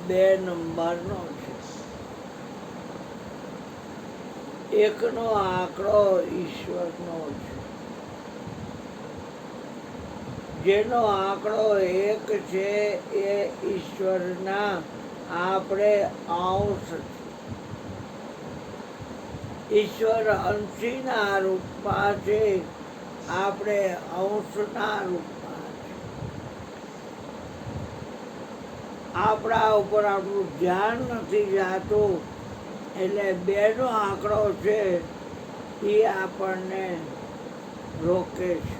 2 નંબરનો છે. 1નો આંકડો ઈશ્વરનો છે. જેનો આંકડો 1 છે એ ઈશ્વરના આપણે અંશ છે. ઈશ્વર અંશીના રૂપમાં છે, આપણે અંશના રૂપમાં છે. આપણા ઉપર આપણું ધ્યાન નથી જાતું, એટલે 2નો આંકડો છે એ આપણને રોકે છે.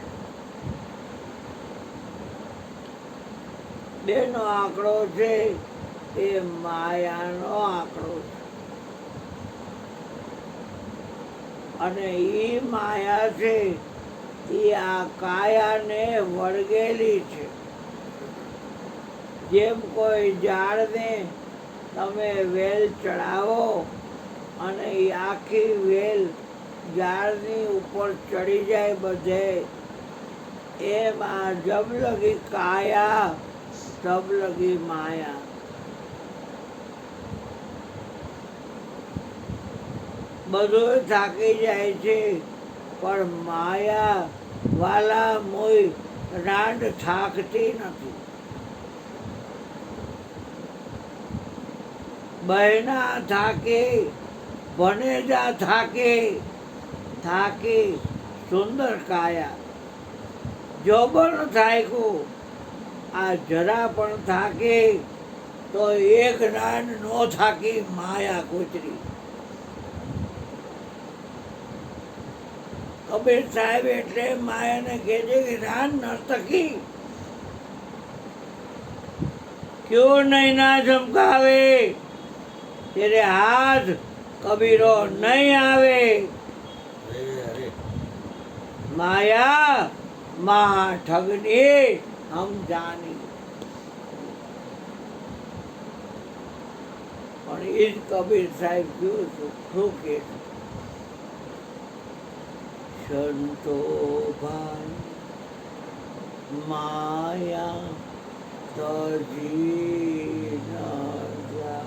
2નો આંકડો છે એ માયાનો આંકડો છે. અને એ માયા છે એ આ કાયાને વળગેલી છે. જેમ કોઈ ઝાડને તમે વેલ ચડાવો અને એ આખી વેલ ઝાડની ઉપર ચડી જાય બધે, એમાં જબ લગી કાયા તબ લગી માયા. બધું થાકી જાય છે, પણ માયા વાલા મોય રાંડ થાકતી નથી. બહેના થાકે, ભણેજા થાકે, થાકી સુંદર કાયા. જોબન થાક્યું, આ જરા પણ થાકે તો એક રાંડ નો થાકી માયા કૂતરી. કબીર સાહેબ એટલે માયાને કહે છે કે રાન નર્તકી क्यों नहीं ना चमकावे, तेरे हाथ कबीरो नहीं आवे. माया महा ठगनी हम जानी. પણ એ જ કબીર સાહેબ જોયું શું કે સંતો ભાઈ માયા તજી ન જાય.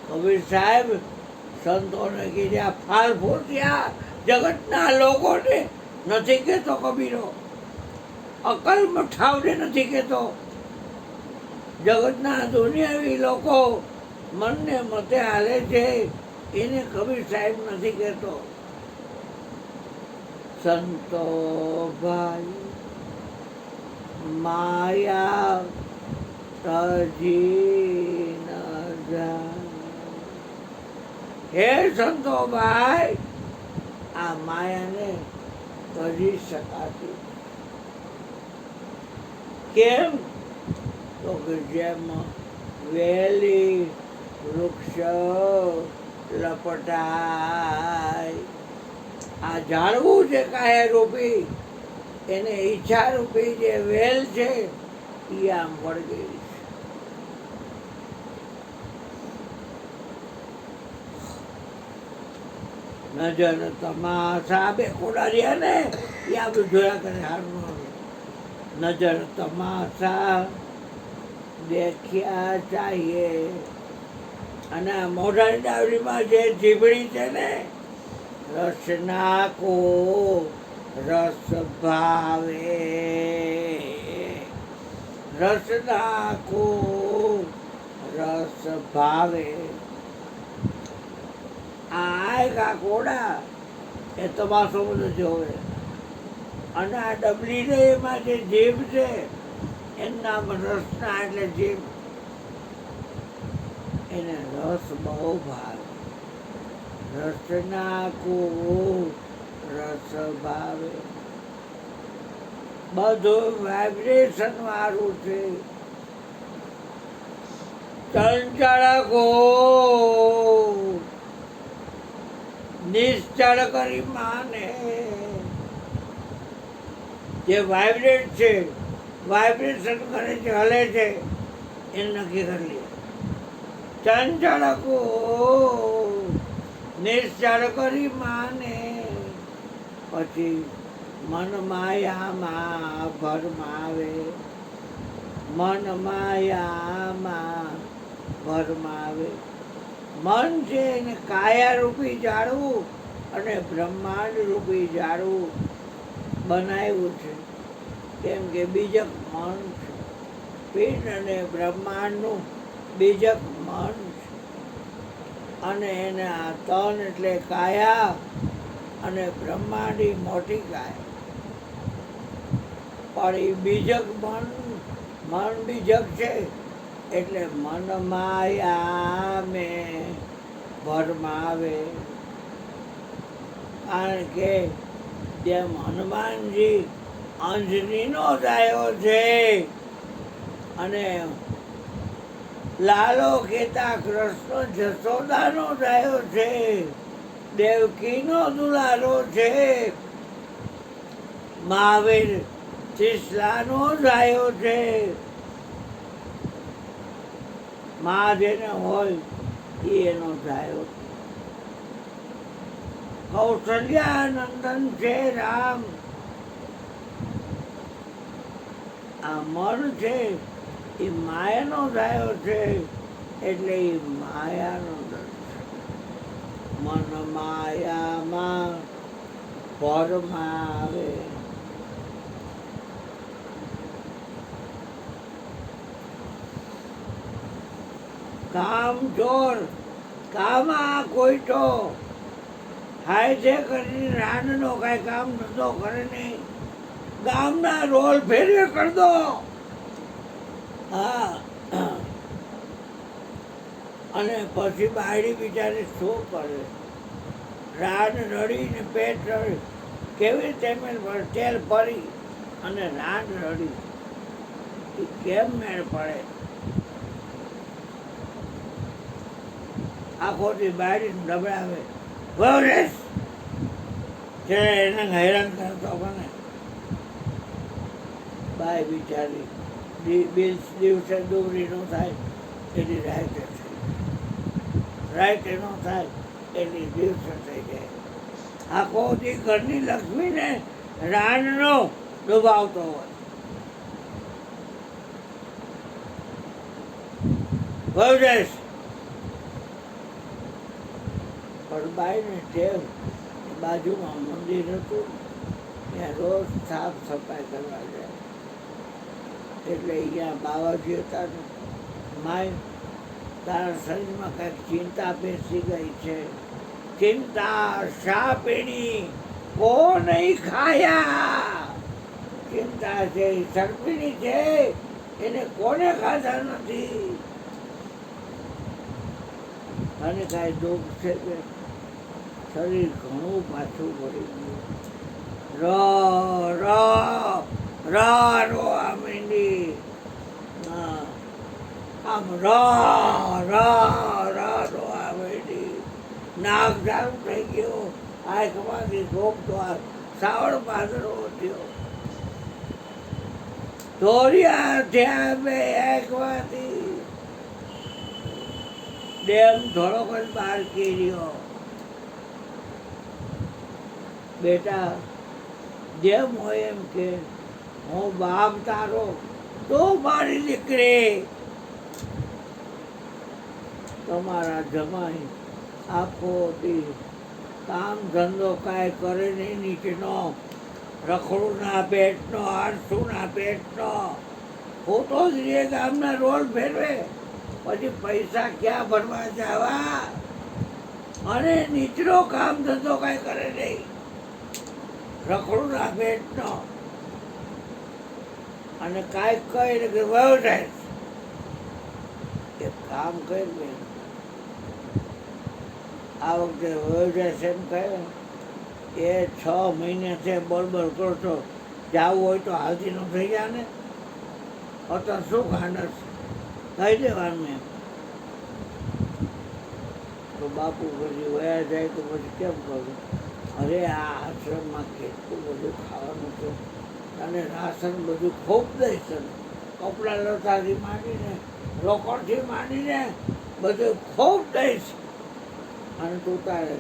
કબીર સાહેબ સંતોને કીધા ફાલ ફૂટ્યા જગતના લોકોને નથી કહેતો કબીરો, અકલ મઠાવને નથી કહેતો. જગતના દુનિયાવી લોકો મનને મતે હાલે છે એને કબીર સાહેબ નથી કહેતો. સંતો ભાઈ માયા તજી ન જાય. હે સંતો ભાઈ, આ માયાને તજી શકાતી. કેમ? તો કે જેમ વેલી વૃક્ષ લપટાય, આ ઝાડવું છે કાયા રૂપી, એને ઈચ્છા રૂપી જે વેલ છે એ આમ વળગેલી છે. નજર તમાશા બે કોડારિયા ને એ આપણે જોયા કરે હારું. નજર તમાશા દેખ્યા ચાહીએ. અને આ મોઢાની ડાવરીમાં જે જીભડી છે ને, રસ નાખો રસ ભાવે, રસ નાખો રસ ભાવે. આ કોડા એ તમાશો બધો જોવે. અને આ ડબલી ને એમાં જે જીભ છે એના રસના એટલે જીભ, એને રસ બહુ ભાવે. રસ નાખો રસ ભાવે. બધું વાઇબ્રેશન વાળું છે. ચંચળ કો નિશ્ચળ કરી માને. જે વાઇબ્રેટ છે, વાઇબ્રેશન કરે છે, હલે છે, એને નક્કી કરી લે. ચંચળ કો નિશ્ચળ કરી માને. પછી મન માયામાં ભરમાવે. મન માયામાં ભરમાવે. મન છે એને કાયા રૂપી જાળવું અને બ્રહ્માંડ રૂપી જાળવું બનાવ્યું છે. કેમ કે બીજક મન છે. પિંડ અને બ્રહ્માંડનું બીજક મન છે. અને એને આ તન એટલે કાયા અને બ્રહ્માંડી મોટી કાયા. પણ એ બીજક મન બીજક છે એટલે મન માયા મેં ભરમાવે. કારણ કે જેમ હનુમાનજી અંજનીનો જાયો છે અને લાલો કહેતા કૃષ્ણ જશોદાનો જાયો છે, દેવકીનો દુલારો છે, મહાવીર શિશલાનો જાયો છે. મા જેને હોય એ એનો જાયો. કૌશલ્યા નંદન છે રામ. આ મન છે એ માયાનો જાયો છે એટલે એ માયાનો દર્શ. મન માયામાં ભરમાવે. કામ ચોર કામા કોઈટો હાય છે કરીને રાનનો કાંઈ કામ ધંધો કરે નહીં. ગામના રોલ ફેરવે કરી દો. હા, અને પછી બાયડી બિચારી શું કરે? રાન રડીને પેટ રડી કેવી રીતે તેલ ભરી અને રાન રડી એ કેમ મેળ પડે? આખોથી બાયડીને દબડાવે વરેશ છે એને હેરાન કરતો બને. બાય બિચારી દિવસે દોરી ન થાય એની રાઈતે થઈ રાઈતે ન થાય એની દિવસે થઈ જાય. આખો દી ઘરની લક્ષ્મીને રાનનો ડૂબાવતો હોય. વરેશ પણ બાઈને ટેવ બાજુમાં મંદિર હતું ત્યાં રોજ સાફ સફાઈ કરવા જાય. એટલે અહીંયા બાવાજી હતા ને, માય તારા શરીરમાં કાંઈક ચિંતા બેસી ગઈ છે. ચિંતા શા પીણી કો નહીં ખાયા. ચિંતા છે સરપીણી છે એને કોને ખાધા નથી. અને કાંઈ દુઃખ છે કે શરીર ઘણું પાછું પડી ગયું. રોવા માંડી. આમ રોવા માંડી. નાક ચાલુ થઈ ગયો. આંખમાંથી ધોપતો સાવળ પાદરો થયો. ધોરિયા થયા બે આંખમાંથી. ડેમ થોડોક જ બહાર કેર્યો. બેટા જેમ હોય એમ કે હું બાપ તારો તો મારી દીકરી. તમારા જમાઈ આખો દી કામ ધંધો કાંઈ કરે નહીં. નીચેનો રખડુના પેટનો આળસુના પેટનો ખોટો જ રે. ગામના રોલ ફેરવે પછી પૈસા ક્યાં ભરવા જવા. અને નીચનો કામ ધંધો કાંઈ કરે નહીં. રખડુના પેટનો અને કાંઈક કહી કે વયો જાય. એક કામ કરી બેન આ વખતે વયો જાય એમ કહે એ 6 મહિને છે બળબળ કરશો. જવું હોય તો હાલતી ન થઈ જાય ને. અત્યારે શું ખાંડસ કહી દેવાનું એમ. તો બાપુ પછી વયા જાય તો પછી કેમ કરું? અરે આ આશ્રમમાં કેટલું બધું ખાવાનું છે અને રાશન બધું ખૂબ દઈશ. કપડાં લતાથી માંડીને રોકડથી માંડીને બધું ખૂબ દઈશ. અને તું તારે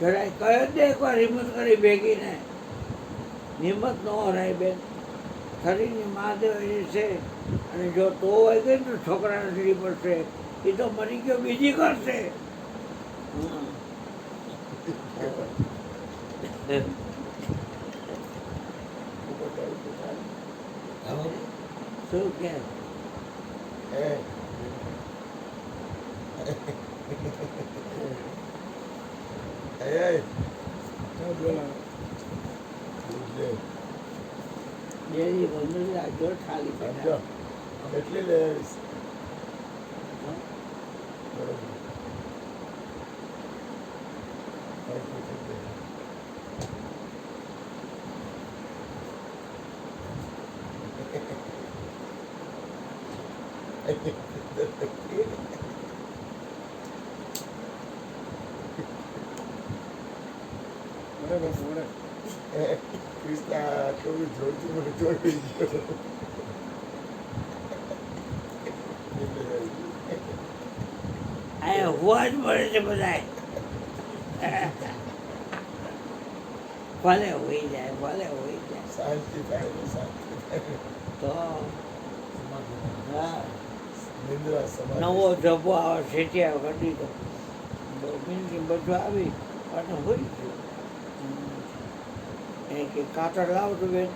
જરાય કહે દે એકવાર હિંમત કરી ભેગીને. હિંમત ન હરાય બેન. શરીરની મહાદેવ એની છે અને જો તો હોય ગઈ ને તો છોકરાને સીડી પડશે, એ તો મરી ગયો બીજી કરશે. હમ. શું કે ડેરી બંધ રાખજો ખાલી પેટા. એટલી લઈ આવીશ. ક્રિષ્ના કેવું જોઈતું મને જોઈ ગયો. આ હોવા જ મળે છે બધા. ભલે હોઈ જાય, ભલે હોઈ જાય શાંતિ થાય, શાંતિ થાય. તો હા નિંદ્રા સમાધિ. નવો જબ્બો આવે સેટિયા કરી દીધો, બિનથી બધું આવી અને હોઈ ગયું. એ કે કાતર લાવતું બેન,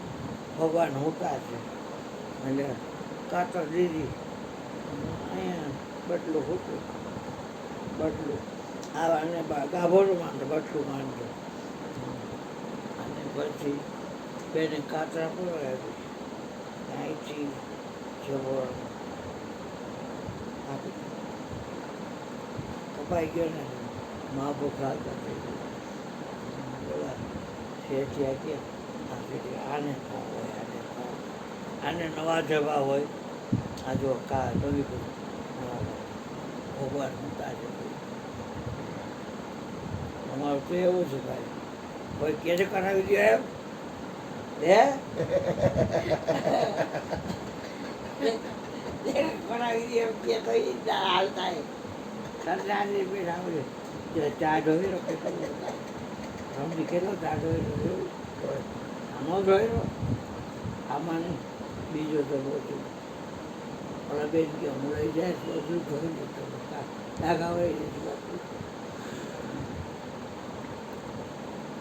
ભગવાન હોતા છે. એટલે કાતર દીધી, અહીંયા બટલું હોતું, બટલું આવાને ગાભોરું માંડો, બટલું માંડો. અને પછી બેને કાતરા પડાવી, અહીંથી જબર આપી કપાઈ ગયો ને, મા ભૂખા થઈ ગયું. બોલા શેઠિયા કે આ શેઠી આને ખાવ હોય, આને ખાવ, આને નવા જવા હોય. આ જો કા નવી ભગવાન હોતા છે. અમારું તો એવું છે ભાઈ, કોઈ કેસે કરાવી દે એમ કરાવી દે એમ કે તો એ હાલ થાય. સરદારની પેટ આવે ચા ઢોઈ રો સમજી કેટલો ચા ઢોઈ રહ્યો, આનો જોઈ રો, આમાં નહીં બીજો તો બધું. ઓલા બેન કે હું લઈ જાય બધું જોઈ લીધું, ડાઘા હોય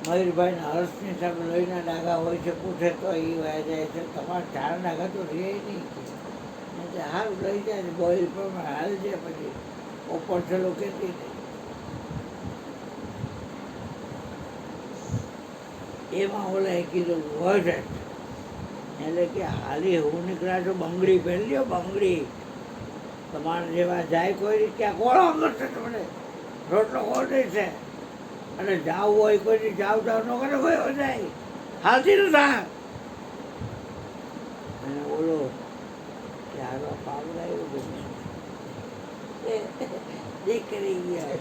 મયુરભાઈના હર્ષની સામે લોહીના ડાઘા હોય છે, પૂછે તો એ વયા જાય છે. તમારા ચાર ડાઘા તો રહે નહીં કે હાલ લઈ જાય ને બોઇલ પ્રમાણે હાલ જાય, પછી ઉપર છેલ્લો કહેતી નહીં. એમાં ઓલા કીધું વધે એટલે કે હાલી હું નીકળ્યા છો બંગડી પહેરી લ્યો, બંગડી તમારા જેવા જાય કોઈ ક્યાં કોળો કરશે તમને, રોટલો કોડે છે. અને જાવ હોય કોઈ જાવ જાવ ન કરે કોઈ જાય, હાલતી ન થાય. અને ઓલો કે હાલો પાવડા એવું બધું નીકળી ગયો,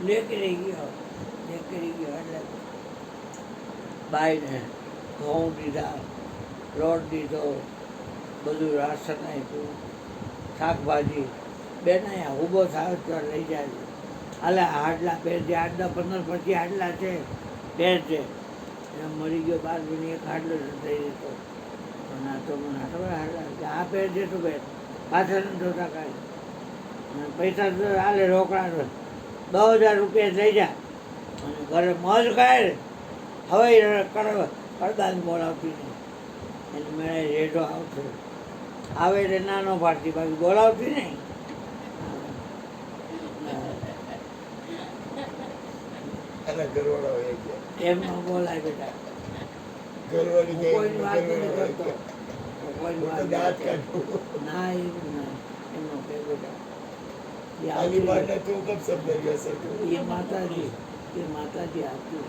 નીકળી ગયો, નીકળી ગયો. એટલે બાઈને ઘઉં દીધા, લોટ દીધો, બધું રાશન આપ્યું, શાકભાજી. બેન અહીંયા ઊભો થાય તો લઈ જાય. હાલે હાડલા બે જે 8-10-15 પછી હાડલા છે બે છે, એમ મરી ગયો 12 એક હાડલો થઈ જતો. અને આ તો મને હાડલા આ પેર છે તો બેન પાછળ જોતા કાંઈ. અને પૈસા તો હાલે રોકડા 10,000 રૂપિયા થઈ જાય. અને ઘરે મોજ ખાય, હવે કરદાને બોલાવતી નહીં. એને મેળે રેડો આવતો આવે એટલે નાનો પાડતી, બાકી બોલાવતી નહીં. એમનો બોલાય બેટા, કોઈની વાત નથી કરતો, કોઈની વાત ના એવું ના. એમનો કે બેટા એ માતાજી, એ માતાજી આપતી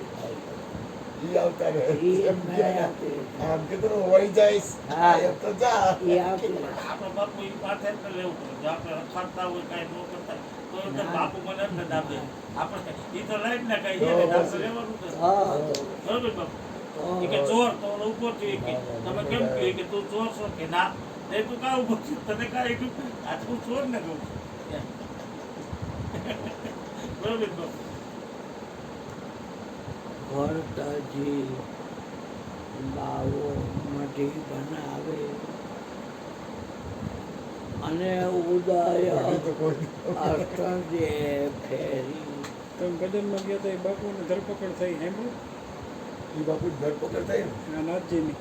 આવતા રહે. એ મેળે આપતી. આમ કીધું વળી જઈશ, હા એમ તો જા. એ આપતી. આપણે બાપુ એ પાસે જ લેવું પડે. જો આપણે રખડતા હોય કાંઈ ન કરતા તો તો બાપુ મને જ ન દાબે. આપણે એ તો લઈ જ ને કઈ આપણે લેવાનું છે. હા બરોબર બાપુ. એ કે ચોર તો ઉભો થયો કે તમે કેમ કહ્યું કે તું ચોર છો કે ના, એ તું કા ઉભો છું, તને કાંઈ કીધું આ તું ચોર ને કહું. બરોબર બાપુ. ભરતાજી બાવો મઢી બનાવે અને ઉદય બાકી તો કોઈ અષ્ટદે ફેરી. તમે ગદરમાં ગયા તો એ બાપુની ધરપકડ થઈ સાંભળ્યું એ બાપુ ધરપકડ થાય ને આ નાથજીની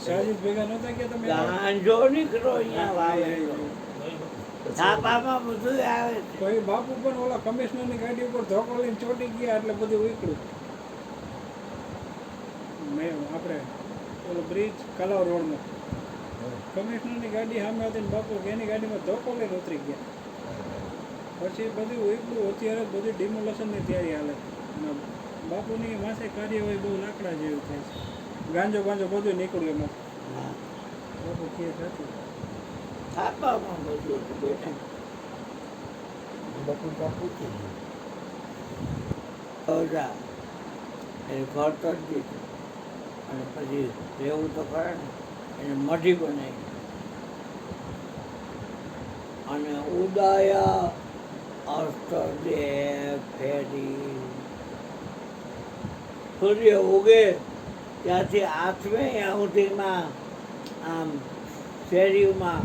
શાહજીત ભેગા નહોતા ગયા તમે ગાંજો નીકળો અહીંયા વાવેલો છાપામાં બધું આવે છે. તો એ બાપુ પણ ઓલા કમિશનરની ગાડી ઉપર ધોકો લઈને ચોટી ગયા એટલે બધું ઉકળ્યું મેં આપણે ઓલો બ્રિજ કલાવ રોડનો કમિશનરની ગાડી સામે હતી ને બાપુ એની ગાડીમાં ધોકો લઈને ઉતરી ગયા પછી બધું ઉકળ્યું અત્યારે બધી ડિમોલેશનની તૈયારી હાલે અને બાપુની માથે કાર્યવાહી બહુ લાકડા જેવું થાય છે ગાંજો બાંજો બધું નીકળ્યું એમાં હા, બાપુ કે સાચું છાપામાં બધું હતું બેટા. એ બાપુ કામ પૂછતું ઓજા એને ઘર કરી દીધું અને પછી રહેવું તો ખરે ને એને મઢી બનાવી અને ઉદય અષ્ટદે ફેરી. સૂર્ય ઉગે ત્યાંથી આથમે સુધીમાં આમ શેરીમાં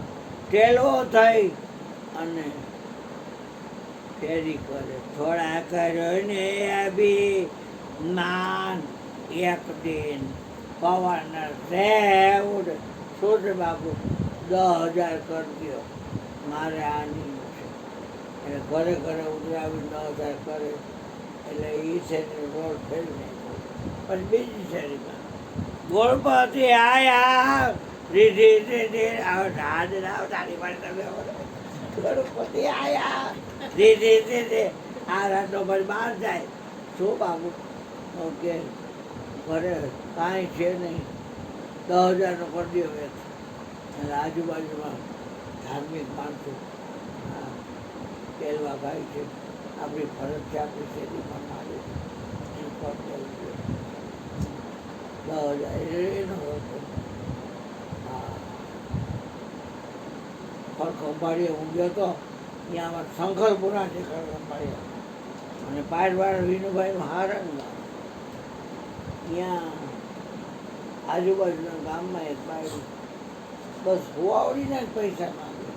ટેલવો થઈ અને ફેરી કરે. થોડા કર્યો ને બી નાન એક દિન પવન રે ઉડે. સૂર્ય બાપુ 10,000 કરી દો મારે આની છે એટલે ઘરે ઘરે ઉતરાવી 10,000 કરે એટલે એ શેરી રોડ ફેરી નાખ્યો. પણ બીજી શેરીમાં ગોળપતિ આયા રીધી રીધી તારી પાસે તમે ગણપતિ આયા રીધી રીધી આ રાતનો પછી બહાર જાય. શું બાબુ ઓકે ઘરે કાંઈ છે નહીં 10,000 કરી દો વેચ. અને આજુબાજુમાં ધાર્મિક માણસો પહેરવા ગાય છે આપણી ફરજ છે આપણી શેરીમાં મારે એનું પર દેવું જોઈએ. 10,000 એનો હતો. હા પણ ખંભાળીએ હું ગયો હતો ત્યાં અમારે શંકરપુરા છે ખંભાળીએ અને પાયરવાળા વિનુભાઈનું હારણ ગામ ત્યાં આજુબાજુના ગામમાં એક બાયું બસ હોવાવડીને જ પૈસા માંગે.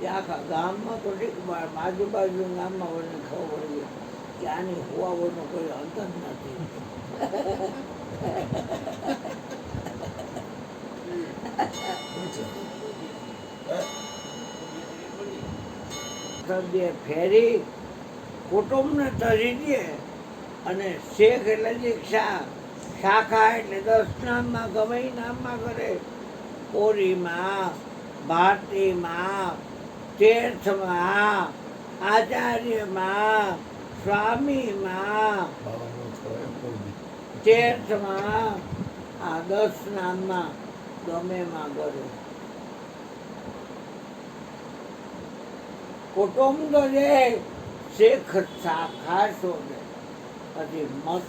એ આખા ગામમાં તો ઠીક આજુબાજુના ગામમાં મને ખબર પડી કે આની હોવાવોનો કોઈ અંત જ નથી. સદે ફેરી કુટુંબને તરી દે અને શેખ એટલે દીક્ષા શાખા એટલે 10 નામમાં ગમે ઈ નામમાં કરે. કોરીમાં ભારતીમાં તીર્થમાં આચાર્યમાં સ્વામીમાં બાવાનું થોડું કોઈ બી તીર્થમાં આ 10 નામમાં ગમેમાં કરે. કુટુંબ તો જે શેખ શાખા શોધે પછી મત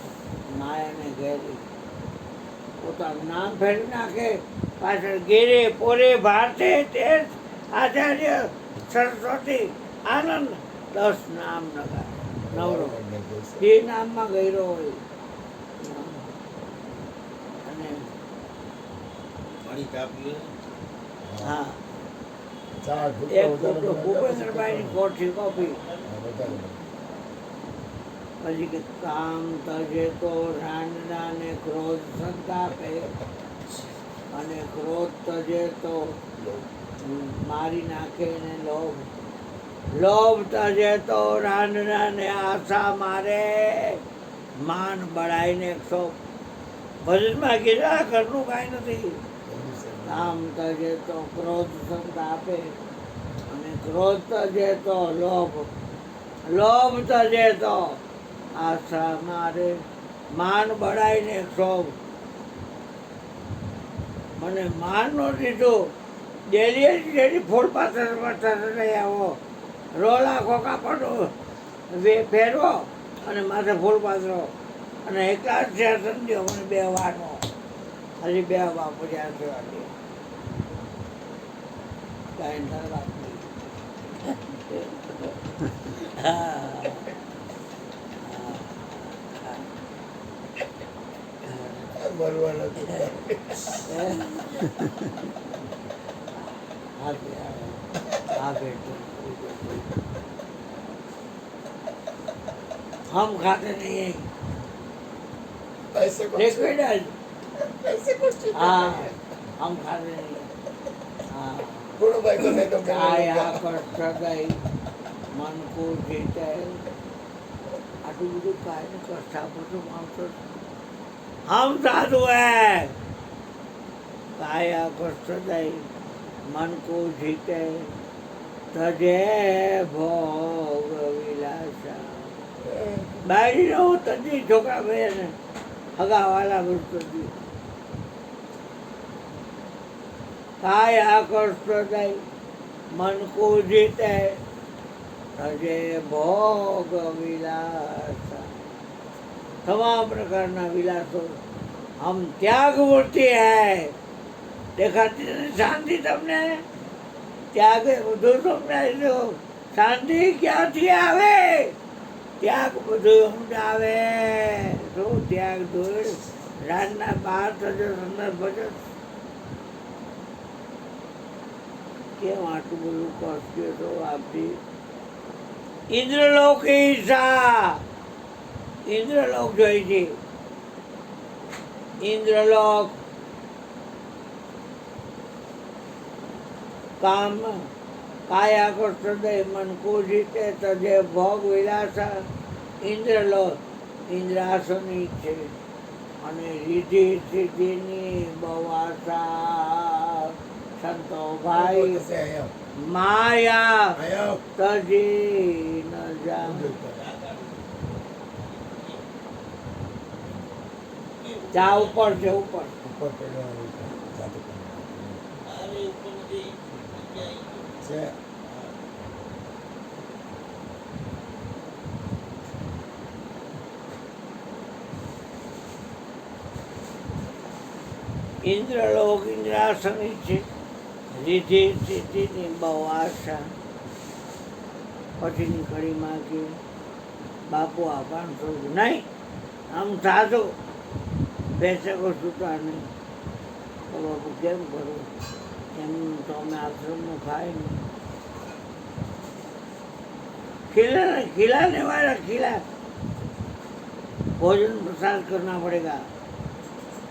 માયાને ઘેરી પોતાનું નામ ફેરવી નાખે. પાછળ ગીરે પોરે ભારતે તીર્થ આચાર્ય સરસ્વતી આનંદ 10 નામ નગાય નવરો એ નામમાં ગયરો હોય. અને પાણી કાપી હા ચાર એક ફોટો ભૂપેન્દ્રભાઈની કોઠી કોપી. પછી કે કામ તજે તો રાંડના ને ક્રોધ સંતાપે અને ક્રોધ તજે તો મારી નાખે ને લોભ. લોભ તજે તો રાંડના ને આશા મારે માન બળાઈને 100 ભજનમાં કીધા ઘરનું કાંઈ નથી. કામ તજે તો ક્રોધ સંતાપે અને ક્રોધ તજે તો લોભ. લોભ તજે તો આશા મારે માન બળાઈને 100. મને માન નો દીધું ડેલી ફૂલ પાથર લઈ આવો રોલા ખોખા પડો ફેરવો અને માથે ફૂલ પાથરો અને એકલા જ સમજો મને 2 વાનો હજી 2 બાપુ જ્યાં સેવા દે કાંઈ વાત નહીં. મરવાના તો हम खाते नहीं हैं ऐसे कुछ लिक्विड ऐसे कुछ हाँ हम खाते नहीं हैं हाँ गुरु भाई को नहीं तो કાયા કષ્ટ ગઈ મન કો જીતે આટલું બધું કાયને કષ્ટ આપો છો માણસો હમ સાધુ હે કાયા કષ્ટ ગઈ મન કો જીતે તજે ભોગ વિલાસા બારી રહો તજી છોકરા ભાઈ ને હગાવાલા વસ્તુ કાયા કષ્ટ દઈ મન કો જીતે તજે ભોગ વિલાસ તમામ પ્રકારના વિલાસો હમ ત્યાગ મૂર્તિ હૈ દેખાતી નથી શાંતિ તમને ત્યાગ બધું સમજાય દો શાંતિ ક્યાંથી આવે ત્યાગ બધું સમજાવે શું ત્યાગ દોડ રાતના 12 અંદર ભજન કેમ આટલું બધું કષ્ટ તો આપતી ઇન્દ્રલોક ઈચ્છા ઇન્દ્રલોક જોઈ છે ઇન્દ્રલોક કામ કાયા કષ્ટ દે મન કો જીતે તજે ભોગ વિલાસા ઇન્દ્રલોક ઇન્દ્રાસની છે અને રીધિ સિદ્ધિની બહુ આશા સંતો ભાઈ से आया માયા आया તજી ન જા જા ઉપર છે ઉપર ऊपर पड़ा जादू અરે ઉપરથી से ઇન્દ્રલોક ઇન્દ્રાસની છે રીધિ સિદ્ધિની બહુ આશા પછીની કડીમાં કે બાપુ આ 500 નહીં આમ સાધુ બેસકો છૂટા નહીં તો બાપુ કેમ કરું એમ તો અમે આશ્રમનું ખાય નહીં खिलाने वाला खिला भोजन प्रसाद करना पड़ेगा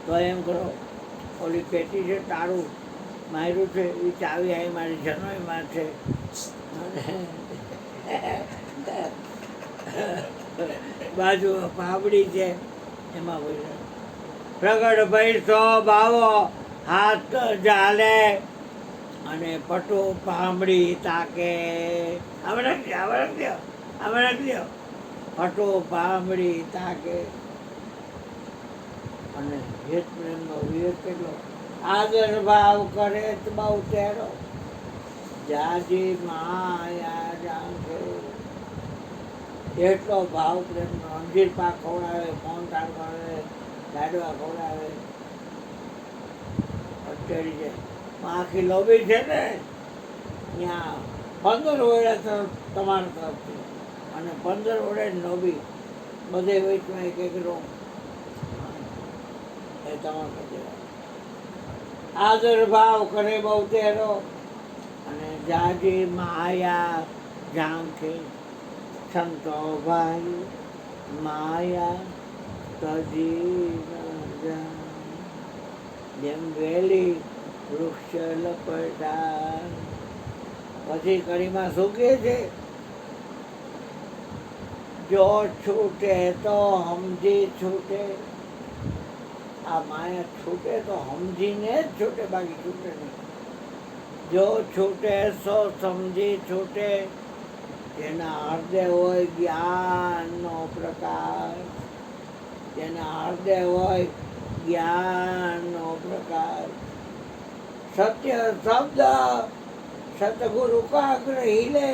तो एम करो ओली पेटी છે તારું માર્યું છે એ ચાવી આવી મારી જનોઈમાં છે બાજુ પાપડી છે એમાં પૈસા પ્રગટ પૈસો બાવો હાથ ચાલે અને પટો પામડી તાકે આમ રાખજો પટો પામડી તાકે અને હેત પ્રેમનો વિવેક કેટલો આદર ભાવ કરે તો બહુ તેરો જાજી માયા જાંખે એટલો ભાવ પ્રેમનો અંજીર પાક ખવડાવે મોહનથાળ ખવડાવે લાડવા ખવડાવે અત્યારે છે આખી લોબી છે ને ત્યાં 15 ઓરડા તરફ તમારા તરફથી અને 15 ઓરડા લોબી બધે વચમાં એક રૂમ એ તમારા બધે આદર ભાવ કરે બહુ તેરો અને જાજી માયા ઝાંખે સંતો ભાઈ માયા તજી ન જા જેમ વેલી વૃક્ષ લપટા પછી કડીમાં શું કહે છે જો છૂટે તો સમજી છૂટે આ માયા છૂટે તો સમજીને જ છૂટે બાકી છૂટે નહીં જો છૂટે સો સમજી છૂટે જેના હૃદય હોય જ્ઞાનનો પ્રકાશ જેના હૃદય હોય જ્ઞાનનો પ્રકાશ સત્ય શબ્દ સતગુરુ કાગ્ર हिले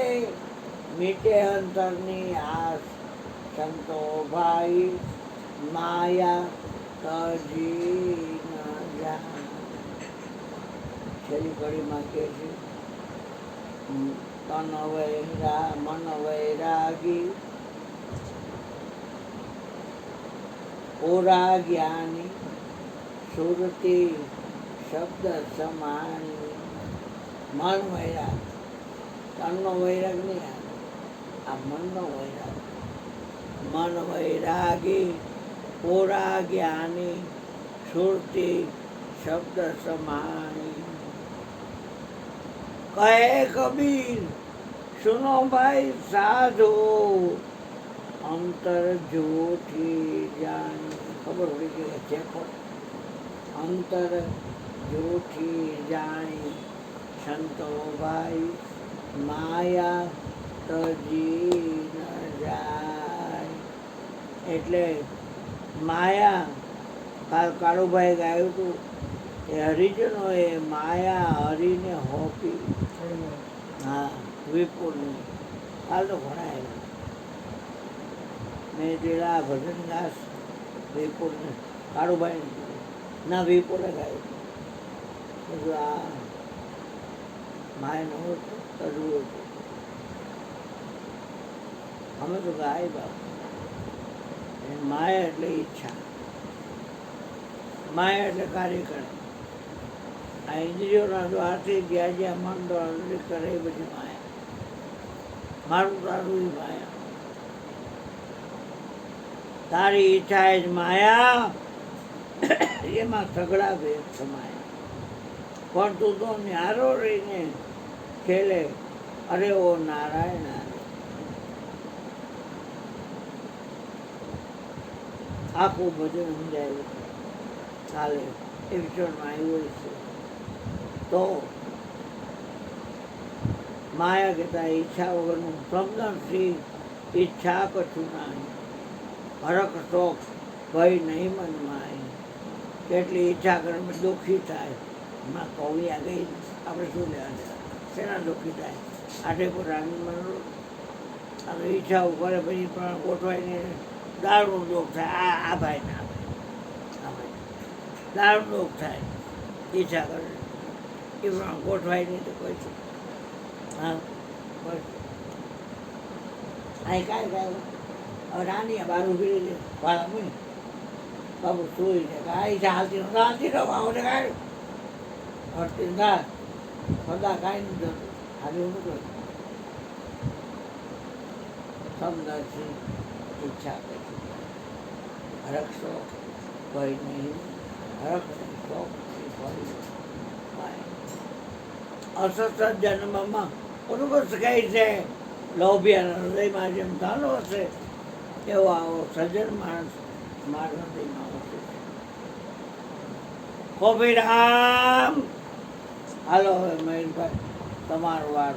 મીટે અંતરની આસ સંતો ભાઈ માયા તજી ન જા છેલ્લી કડીમાં કે છે તન વૈરા મન વૈરાગી ઓરા જ્ઞાની સુરતી શબ્દ સમાની. મન વૈરાગ, તનનો વૈરાગ નહીં આવે, આ મનનો વૈરાગ. મન વૈરાગી ઓરા જ્ઞાની સુરતી શબ્દ સમાની. કહે કબીર સુનો ભાઈ સાધો અંતર જોઠી જાણી. ખબર પડી કે ચેકો અંતર જોઠી જાણી સંતો ભાઈ માયા તજી ન જાય. એટલે માયા કાળુભાઈ ગાયું હતું એ હરિજનોએ માયા હરિને હોપી. હા, વિપુલની કાલ તો ઘણા આવ્યા. મેં જેલા ભજન દાસ વિપુલને કાળુભાઈ ના વિપુલે ગાયું. બધું આ માયાનું કરવું હતું. અમે તો ગાય બાપ. માયા એટલે ઈચ્છા, માયા એટલે કાર્ય કરે. આ ઇન્દ્રિયોના દ્વારથી જ્યાં જ્યાં મન દ્વારા કરે એ બધી માયા. મારું તારું એ માયા. તારી ઈચ્છા એ જ માયા, એમાં સગડા ભેદ સમાયા. પણ તું તો ન્યારો રહીને ખેલે અરે ઓ નારાયણ અરે. આખું ભજન સમજાયું ચાલે એપિસોડમાં આવ્યું છે. તો માયા કહેતા ઈચ્છા વગરનું સમજણથી ઈચ્છા કશું નહીં. હરખ શોખ ભય નહીં મનમાં. કેટલી ઈચ્છા કરે દુઃખી થાય. હમણાં કવિયા ગઈ આપણે શું લેવા શેના દુઃખી થાય? આઠે પોતાની આપણે ઈચ્છાઓ કરે પછી પણ ગોઠવાઈને દારૂનું દુઃખ થાય. આ ભાઈ ના આ ભાઈ દારૂનું દુઃખ થાય. ઈચ્છા કરે એ પણ ગોઠવાય નહીં તો કોઈ છે. હા બસ અહીં કાંઈ કાંઈ હવે નાની બાર ઉભી રહી વાળા મૂઈ બાબુ સુઈ છે કાંઈ ઈચ્છા હાલતી હાલતી રહો આવડે કાંઈ હરતી ના સદા કાંઈ નહીં જતું. આજે હું કહું સમજણથી ઈચ્છા કરી હરખ શોખ કોઈ નહીં. હરખ શોખથી ફરી અસત જન્મમાં અનુભવ શકાય છે. લોભિયાના હૃદયમાં જેમ ધાનો હશે એવો આવો સજ્જન માણસ મારા હૃદયમાં હશે. કોભી રામ. હાલો હવે મહેશભાઈ તમારો વાર.